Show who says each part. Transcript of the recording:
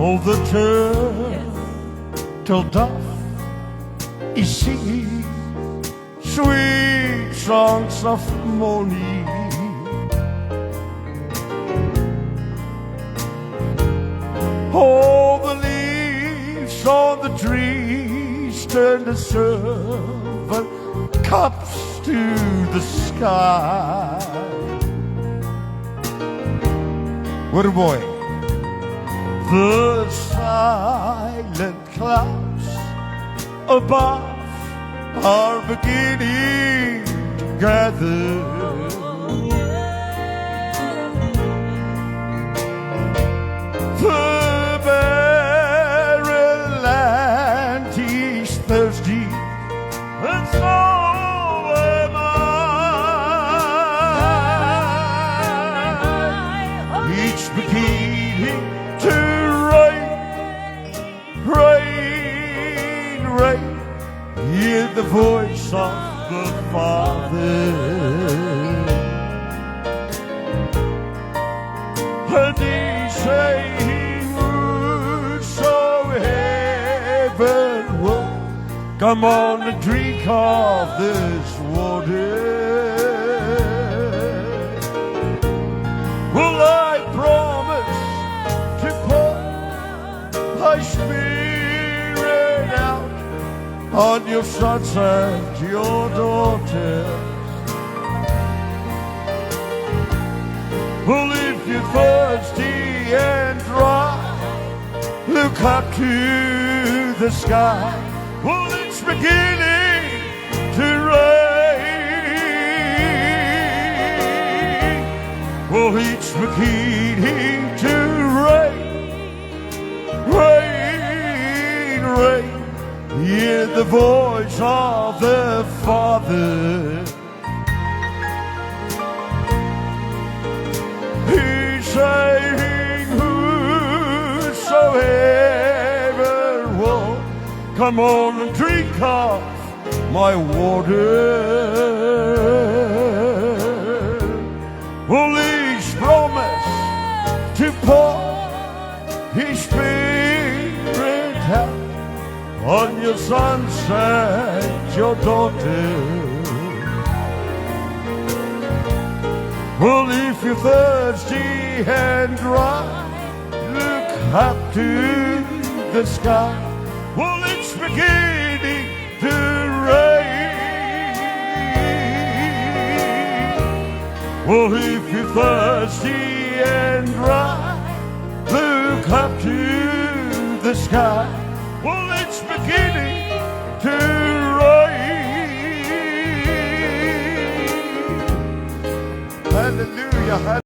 Speaker 1: Oh, the turtle doth he sing sweet songs of morning. Oh, the leaves on the trees turn to silver cups to the sky. What a boy. The silent clouds above are beginning to gather. The barren land is thirsty, and so am I. It's beginning to rain, rain. Hear the voice of the Father, and He's saying, whosoever will come on and drink of this water. Well, I promise to pour my Spirit out on your sons and your daughters. Well, if you're thirsty and dry, look up to the sky. Well, it's beginning to rain. Well, it's beginning to rain, rain. Hear the voice of the Father. He's saying, whosoever will come on and drink of my water. Well, He's promised to pour His Spirit out on your sons and your daughters. Well, if you're thirsty and dry, look up to the sky. Well, it's beginning to rain. Well, if you're thirsty and dry, look up to the sky. Well, it's beginning to rain. Hallelujah.